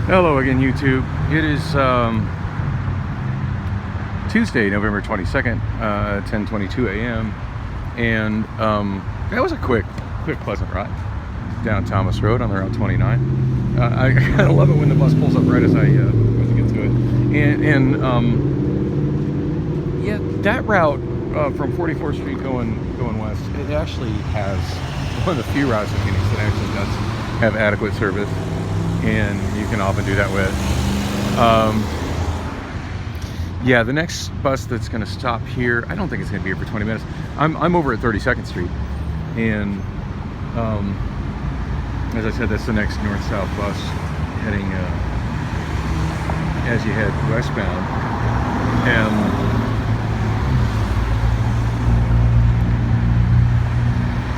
Hello again, YouTube. It is Tuesday, November 22nd, 10:22 a.m. And that was a quick, pleasant ride down Thomas Road on the Route 29. I kind of love it when the bus pulls up right as I get to it. Yeah, that route from 44th Street going west, it actually has one of the few routes in Phoenix that actually does have adequate service. And you can often do that with. Yeah, the next bus that's going to stop here, I don't think it's going to be here for 20 minutes. I'm over at 32nd Street, and as I said, that's the next north-south bus heading as you head westbound. And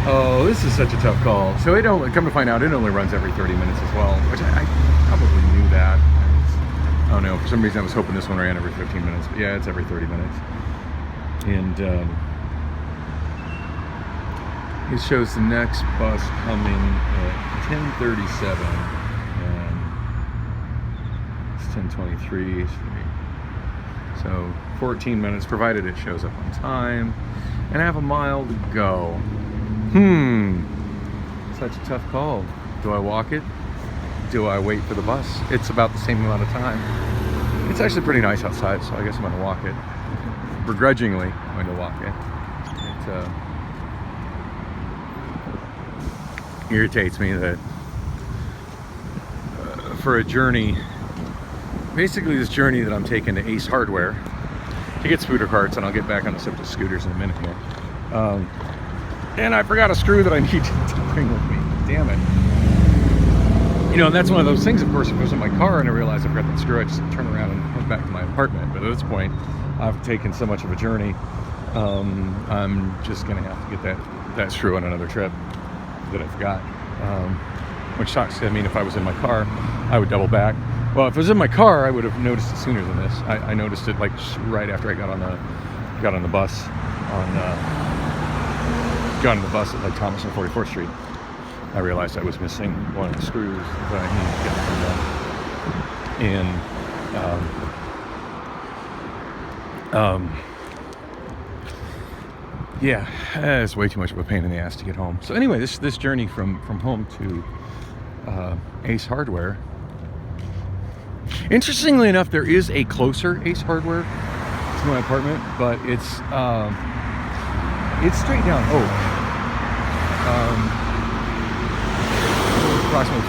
oh, this is such a tough call. So come to find out, it only runs every 30 minutes as well, which I probably knew that. I don't know, for some reason I was hoping this one ran every 15 minutes, but yeah, it's every 30 minutes. And it shows the next bus coming at 10:37, and it's 10:23. So 14 minutes, provided it shows up on time, and I have a mile to go. Such a tough call. Do I walk it? Do I wait for the bus? It's about the same amount of time. It's actually pretty nice outside, so I guess I'm going to walk it. Begrudgingly, I'm going to walk it. It irritates me that for a journey, basically this journey that I'm taking to Ace Hardware to get scooter carts, and I'll get back on the subject of scooters in a minute here. And I forgot a screw that I need to bring with me. Damn it. You know, and that's one of those things, of course, if it was in my car and I realized I forgot that screw, I just turn around and head back to my apartment. But at this point, I've taken so much of a journey, I'm just going to have to get that screw on another trip that I forgot. Which sucks. I mean, if I was in my car, I would double back. Well, if it was in my car, I would have noticed it sooner than this. I noticed it like right after I got on the bus got on the bus at like Thomas and 44th Street. I realized I was missing one of the screws that I needed to get from them. Yeah, it's way too much of a pain in the ass to get home. So anyway, this journey from home to Ace Hardware. Interestingly enough, there is a closer Ace Hardware to my apartment, but it's straight down Oak. Approximately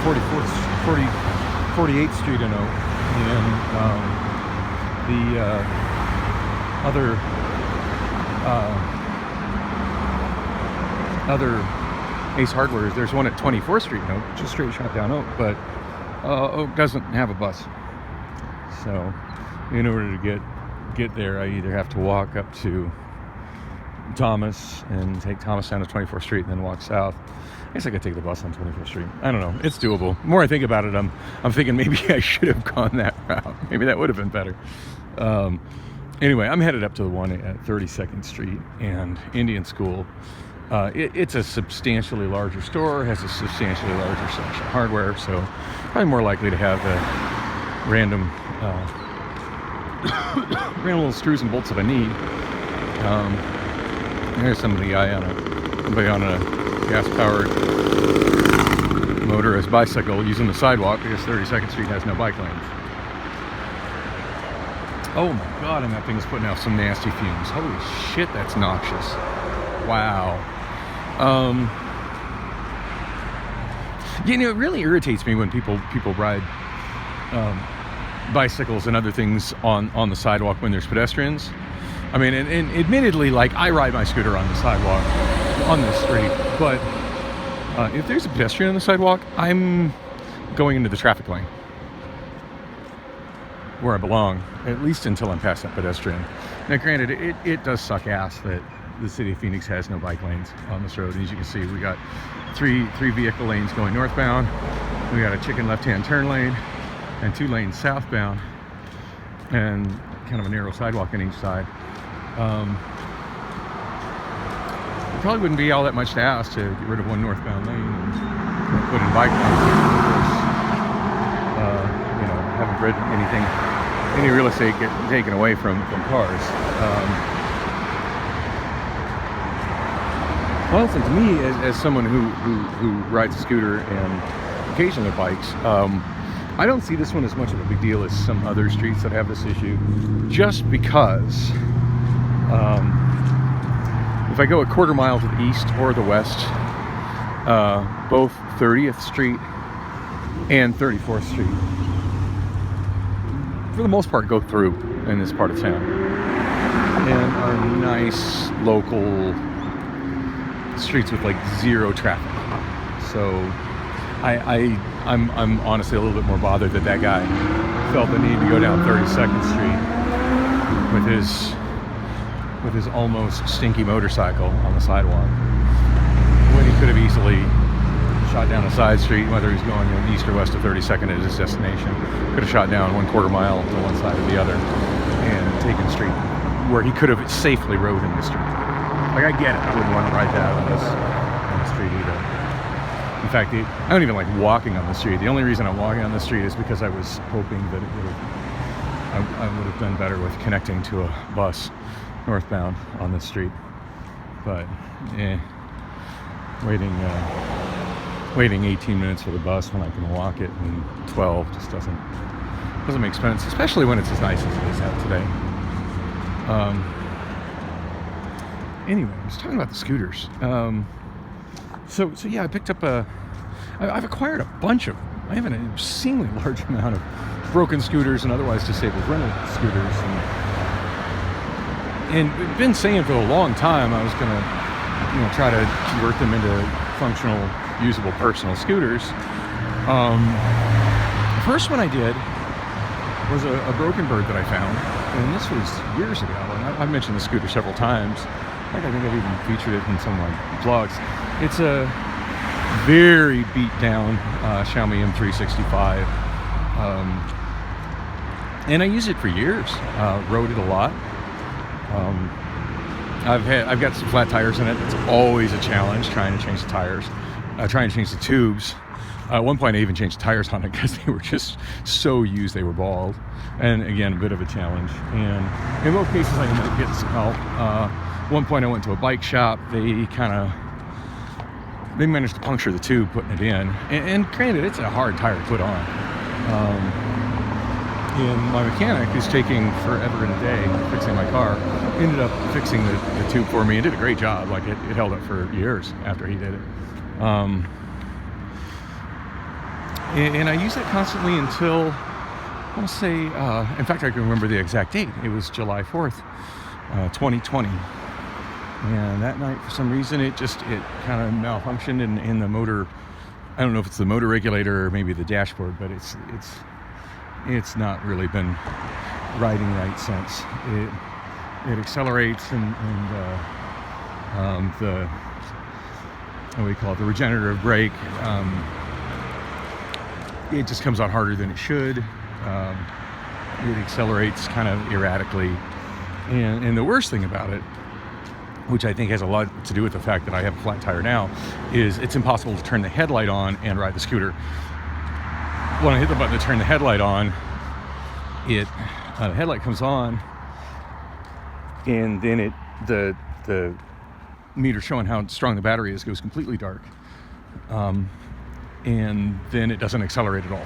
48th Street in Oak, and the other Ace Hardware, there's one at 24th Street in Oak, just straight shot down Oak, but Oak doesn't have a bus. So in order to get there, I either have to walk up to Thomas and take Thomas down to 24th Street and then walk south. I guess I could take the bus on 24th Street. I don't know. It's doable. The more I think about it, I'm thinking maybe I should have gone that route. Maybe that would have been better. Anyway, I'm headed up to the one at 32nd Street and Indian School. It's a substantially larger store, has a substantially larger section of hardware, so probably more likely to have the random little screws and bolts that I need. There's somebody on a gas-powered motorized bicycle using the sidewalk because 32nd Street has no bike lanes. Oh my God, and that thing is putting out some nasty fumes. Holy shit, that's noxious. Wow. You know, it really irritates me when people ride bicycles and other things on the sidewalk when there's pedestrians. I mean, and admittedly, like, I ride my scooter on the sidewalk on this street, but if there's a pedestrian on the sidewalk, I'm going into the traffic lane where I belong, at least until I'm past that pedestrian. Now, granted, it does suck ass that the city of Phoenix has no bike lanes on this road. And as you can see, we got three vehicle lanes going northbound. We got a chicken left-hand turn lane and 2 lanes southbound, and kind of a narrow sidewalk on each side. It probably wouldn't be all that much to ask to get rid of one northbound lane and put in bike lanes. You know, dread any real estate getting taken away from cars. Well, listen, to me, as someone who rides a scooter and occasionally bikes, I don't see this one as much of a big deal as some other streets that have this issue, just because if I go a quarter mile to the east or the west, both 30th Street and 34th Street, for the most part, go through in this part of town, and are nice local streets with like zero traffic. So I'm honestly a little bit more bothered that guy felt the need to go down 32nd Street with his almost stinky motorcycle on the sidewalk, when he could have easily shot down a side street, whether he's going east or west of 32nd at his destination. Could have shot down 1/4 mile to one side or the other and taken a street where he could have safely rode in the street. Like, I get it, I wouldn't want to ride that on the street either. In fact, I don't even like walking on the street. The only reason I'm walking on the street is because I was hoping that I would have done better with connecting to a bus northbound on the street. But waiting 18 minutes for the bus when I can walk it in 12 just doesn't make sense, especially when it's as nice as it is out today. Anyway, I was talking about the scooters. So yeah, I picked up I've acquired a bunch of, I have an obscenely large amount of broken scooters and otherwise disabled rental scooters, and been saying for a long time I was gonna, try to convert them into functional, usable personal scooters. The first one I did was a broken bird that I found, and this was years ago, and I've mentioned the scooter several times. I think I've even featured it in some of my vlogs. It's a very beat down Xiaomi M365, and I used it for years. Rode it a lot. I've got some flat tires in it. It's always a challenge trying to change the tires, trying to change the tubes. At one point I even changed tires on it because they were just so used, they were bald. And again, a bit of a challenge. And in both cases I ended up getting some help. One point I went to a bike shop. They managed to puncture the tube putting it in. And granted, it's a hard tire to put on. And my mechanic, who's taking forever and a day fixing my car, ended up fixing the tube for me and did a great job. Like, it held up for years after he did it. And I used it constantly until, I'll say, in fact, I can remember the exact date. It was July 4th, 2020. And that night, for some reason, it kind of malfunctioned in the motor. I don't know if it's the motor regulator or maybe the dashboard, but it's not really been riding right since. It accelerates and the, what do we call it, the regenerative brake, it just comes out harder than it should. It accelerates kind of erratically. And the worst thing about it, which I think has a lot to do with the fact that I have a flat tire now, is it's impossible to turn the headlight on and ride the scooter. When I hit the button to turn the headlight on, the headlight comes on, and then the meter showing how strong the battery is goes completely dark, and then it doesn't accelerate at all.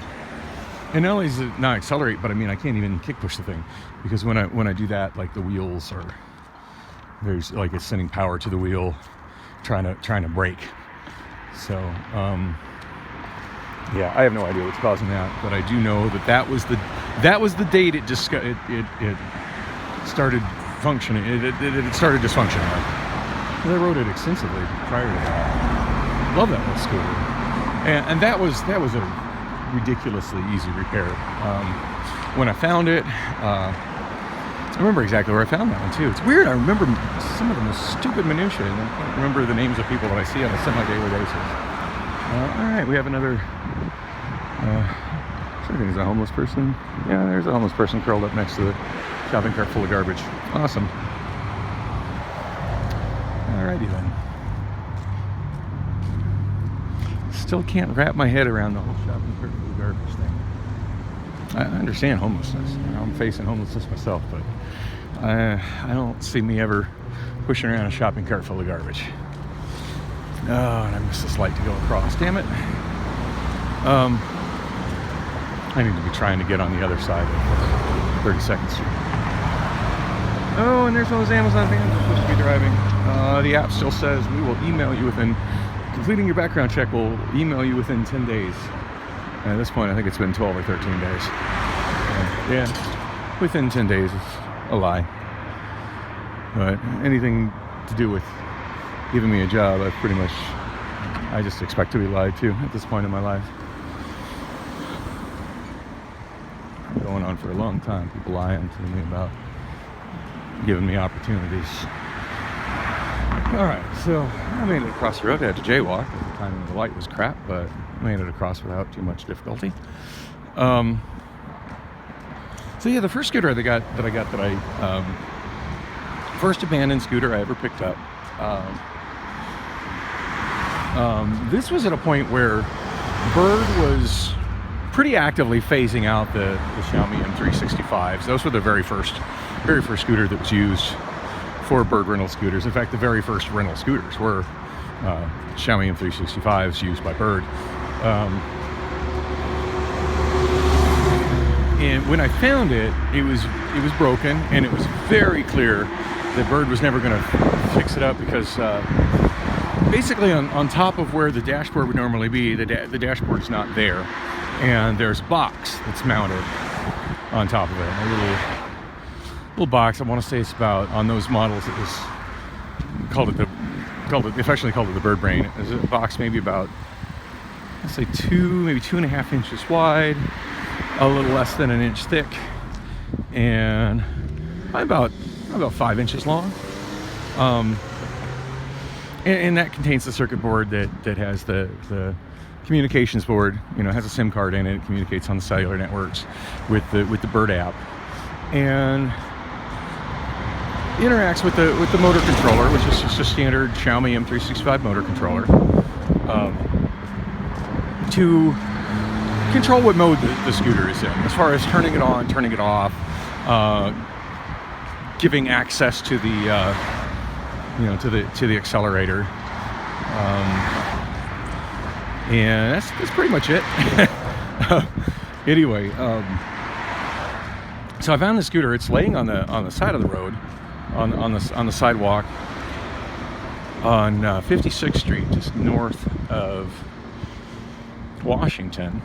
And not only does it not accelerate, but I mean, I can't even kick push the thing, because when I do that, like, the wheels are, there's like, it's sending power to the wheel trying to brake. So yeah, I have no idea what's causing that, but I do know that was the date it just it started functioning. It started dysfunctioning. I rode it extensively prior to that. Love that little scooter, and that was a ridiculously easy repair. When I found it, I remember exactly where I found that one too. It's weird. I remember some of the most stupid minutiae, and I can't remember the names of people that I see on a semi-daily basis. All right, we have another. I think it's a homeless person. Yeah, there's a homeless person curled up next to the shopping cart full of garbage. Awesome. Alrighty then. Still can't wrap my head around the whole shopping cart full of garbage thing. I understand homelessness. I'm facing homelessness myself, but I don't see me ever pushing around a shopping cart full of garbage. Oh, and I missed this light to go across. Damn it. I need to be trying to get on the other side of 32nd Street. Oh, and there's one of those Amazon vans I'm supposed to be driving. The app still says we will email you within, completing your background check will email you within 10 days. And at this point, I think it's been 12 or 13 days. Yeah, within 10 days is a lie. But anything to do with giving me a job, I just expect to be lied to at this point in my life. Going on for a long time, people lying to me about giving me opportunities. Alright, so I made it across the road. I had to jaywalk because the timing of the light was crap, but I made it across without too much difficulty. So yeah, the first scooter that I first abandoned scooter I ever picked up. This was at a point where Bird was pretty actively phasing out the Xiaomi M365s. Those were the very first scooter that was used for Bird rental scooters. In fact, the very first rental scooters were Xiaomi M365s used by Bird. And when I found it, it was broken, and it was very clear that Bird was never going to fix it up because basically on top of where the dashboard would normally be, the dashboard is not there. And there's a box that's mounted on top of it. A little box. I want to say it's about, on those models, it was affectionately called it the Bird Brain. It was a box maybe about, let's say maybe 2.5 inches wide, a little less than an inch thick, and about 5 inches long. And that contains the circuit board that has the communications board. You know, has a SIM card in it. It communicates on the cellular networks with the Bird app, and interacts with the motor controller, which is just a standard Xiaomi M365 motor controller, to control what mode the scooter is in, as far as turning it on, turning it off, giving access to the to the accelerator. And that's pretty much it. Anyway, so I found the scooter. It's laying on the side of the road, on the sidewalk on 56th Street, just north of Washington.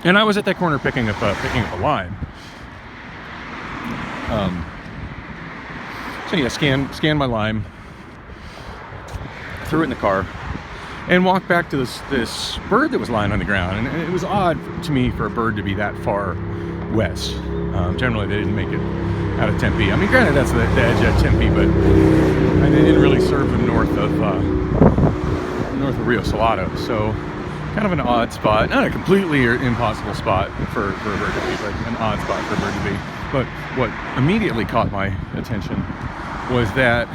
And I was at that corner picking up a lime. So yeah, scanned my lime, threw it in the car, and walked back to this bird that was lying on the ground. And it was odd to me for a bird to be that far west. Generally, they didn't make it out of Tempe. I mean, granted, that's the edge at Tempe, but they didn't really serve them north of Rio Salado. So kind of an odd spot. Not a completely impossible spot for a bird to be, but an odd spot for a bird to be. But what immediately caught my attention was that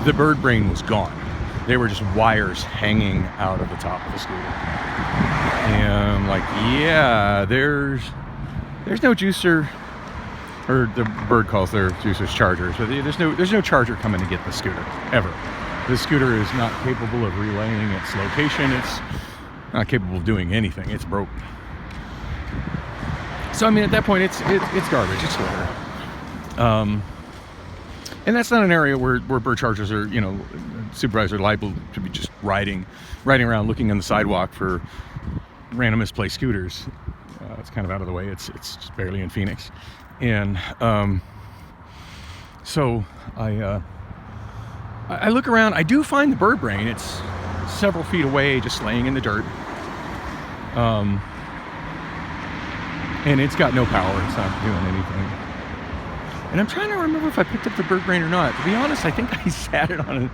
the Bird Brain was gone. They were just wires hanging out of the top of the scooter. And I'm like, yeah, there's no juicer, or the Bird calls their juicers chargers, but there's no charger coming to get the scooter, ever. This scooter is not capable of relaying its location. It's not capable of doing anything. It's broken. So I mean, at that point, it's garbage. It's litter. And that's not an area where bird chargers are, supervisors are liable to be just riding around looking on the sidewalk for random misplaced scooters. It's kind of out of the way. It's just barely in Phoenix. And so I look around. I do find the Bird Brain. It's several feet away, just laying in the dirt. And it's got no power. It's not doing anything. And I'm trying to remember if I picked up the Bird Brain or not. To be honest, I think I sat it on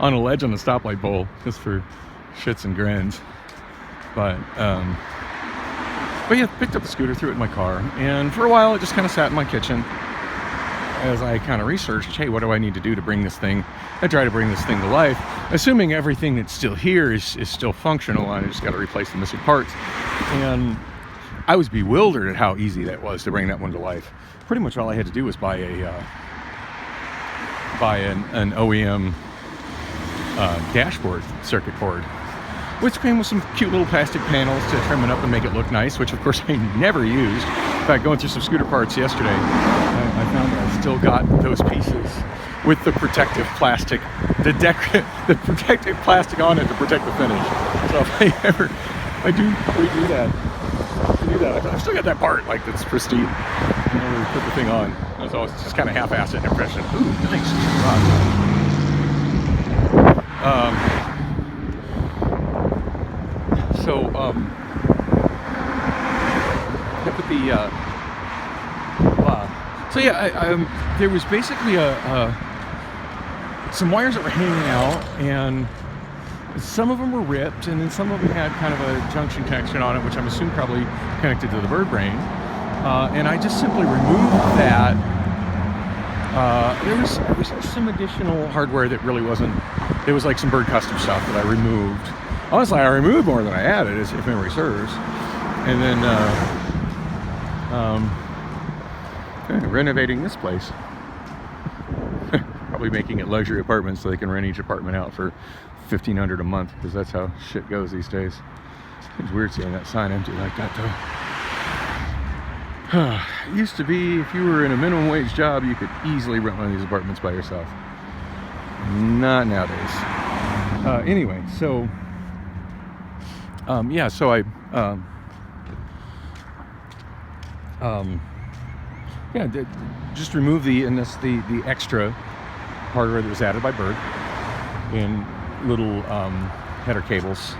a ledge on the stoplight bowl just for shits and grins. But yeah, picked up the scooter, threw it in my car, and for a while it just kind of sat in my kitchen as I kind of researched, hey, what do I need to do to bring this thing? I try to bring this thing to life, assuming everything that's still here is still functional, and I just got to replace the missing parts. And I was bewildered at how easy that was to bring that one to life. Pretty much all I had to do was buy an OEM dashboard circuit board, which came with some cute little plastic panels to trim it up and make it look nice, which of course I never used. In fact, going through some scooter parts yesterday, I found that I still got those pieces with the protective plastic, the protective plastic on it to protect the finish. So if I do redo that, I've still got that part like that's pristine in order to put the thing on. So it's just kind of half-assed impression. Ooh, nice. I put the so yeah, there was basically some wires that were hanging out, and some of them were ripped, and then some of them had kind of a junction connection on it, which I'm assuming probably connected to the bird brain. And I just simply removed that. There was some additional hardware that really wasn't. It was like some bird custom stuff that I removed. Honestly, I removed more than I added, if memory serves. And then renovating this place. Probably making it luxury apartments so they can rent each apartment out for $1,500 a month, because that's how shit goes these days. It's weird seeing that sign empty like that though. It used to be if you were in a minimum wage job, you could easily rent one of these apartments by yourself. Not nowadays. Anyway, so yeah, so I just remove the extra hardware that was added by Bird in little header cables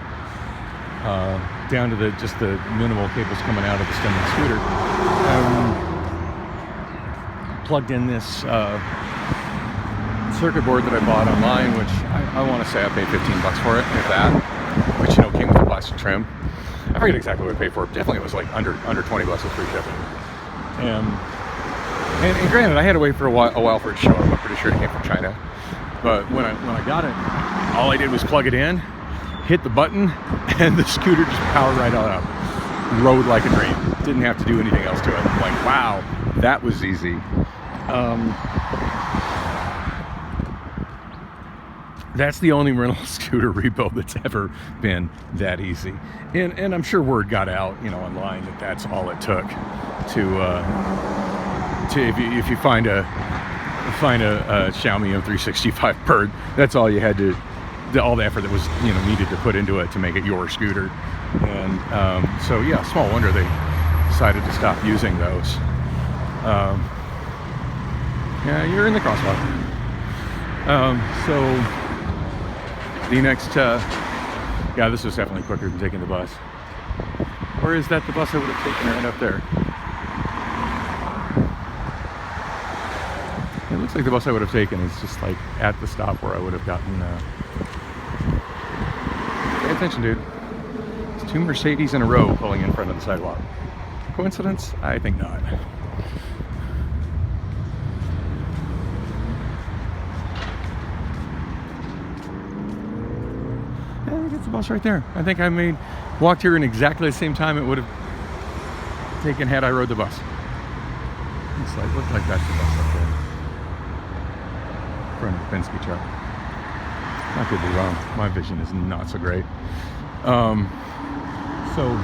down to just the minimal cables coming out of the stem of the scooter. Plugged in this circuit board that I bought online, which I want to say I paid $15 for it, if that, which came with a plastic trim. I forget exactly what I paid for it. Definitely it was like under $20 with free shipping. And granted, I had to wait for a while for it to show up. I'm pretty sure it came from China. But when I got it, all I did was plug it in, hit the button, and the scooter just powered right on up. Rode like a dream. Didn't have to do anything else to it. I'm like, wow, that was easy. That's the only rental scooter rebuild that's ever been that easy. And I'm sure word got out, online that that's all it took to if you find a Xiaomi M365 Bird, that's all you had to, all the effort that was needed to put into it to make it your scooter. And so yeah, small wonder they decided to stop using those. Yeah, you're in the crosswalk. So the next, yeah, this was definitely quicker than taking the bus. Or is that the bus I would have taken right up there? It looks like the bus I would have taken is just like at the stop where I would have gotten. Pay attention, dude. It's 2 Mercedes in a row pulling in front of the sidewalk. Coincidence? I think not. I think it's the bus right there. I think I walked here in exactly the same time it would have taken had I rode the bus. It's like, looked like that's the bus up there. Front of the Penske truck. I could be wrong. My vision is not so great. So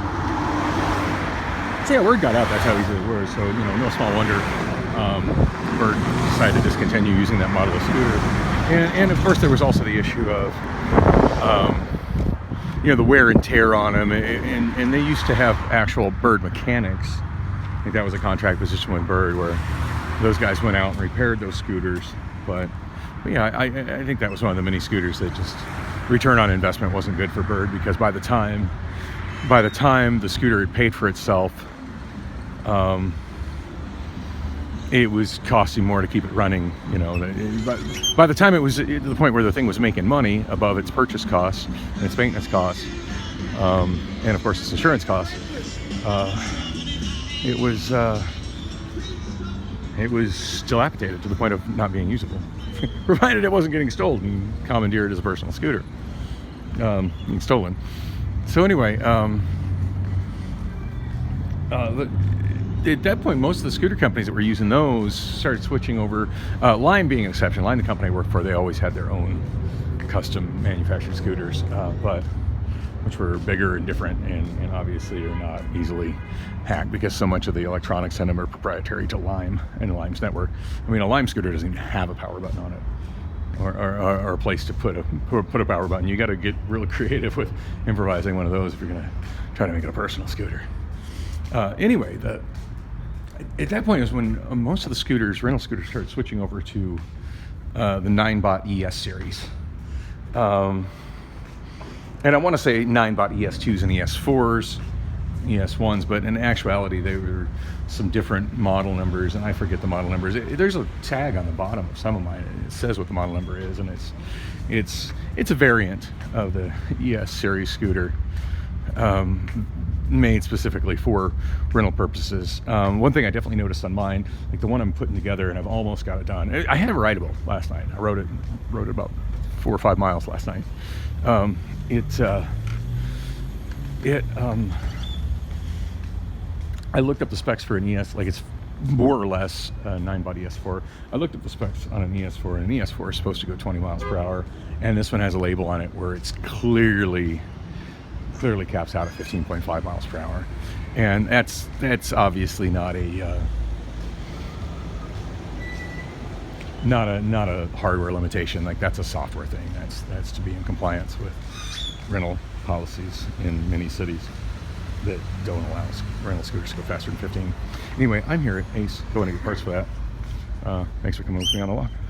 yeah, word got out. That's how easy it was. So no small wonder Bird decided to discontinue using that model of scooter. And of course, there was also the issue of the wear and tear on them. And they used to have actual Bird mechanics. I think that was a contract position with Bird where those guys went out and repaired those scooters. But yeah, I think that was one of the many scooters that just return on investment wasn't good for Bird, because by the time the scooter had paid for itself, it was costing more to keep it running. By the time it was at the point where the thing was making money above its purchase costs and its maintenance costs, and of course its insurance costs, it was dilapidated to the point of not being usable. Provided it wasn't getting stolen and commandeered as a personal scooter. Being stolen. So anyway, At that point, most of the scooter companies that were using those started switching over. Lime being an exception. Lime, the company I worked for, they always had their own custom manufactured scooters, but which were bigger and different, and obviously are not easily hacked because so much of the electronics in them are proprietary to Lime and Lime's network. I mean, a Lime scooter doesn't even have a power button on it, or a place to put a power button. You got to get real creative with improvising one of those if you're going to try to make it a personal scooter. Anyway, at that point is when most of the rental scooters, started switching over to the 9-bot ES series. And I want to say 9-bot ES2s and ES4s, ES1s, but in actuality, they were some different model numbers, and I forget the model numbers. There's a tag on the bottom of some of mine. It says what the model number is, and it's a variant of the ES series scooter, made specifically for rental purposes. One thing I definitely noticed on mine, like the one I'm putting together, and I've almost got it done. I had it rideable last night. I rode it about 4 or 5 miles last night. I looked up the specs for an ES, like it's more or less a 9-bot ES4. I looked up the specs on an ES4, and an ES4 is supposed to go 20 miles per hour, and this one has a label on it where it's clearly caps out at 15.5 miles per hour, and that's obviously not a hardware limitation. Like, that's a software thing. That's to be in compliance with rental policies in many cities that don't allow rental scooters to go faster than 15. Anyway, I'm here at Ace going to get parts for that. Thanks for coming with me on the walk.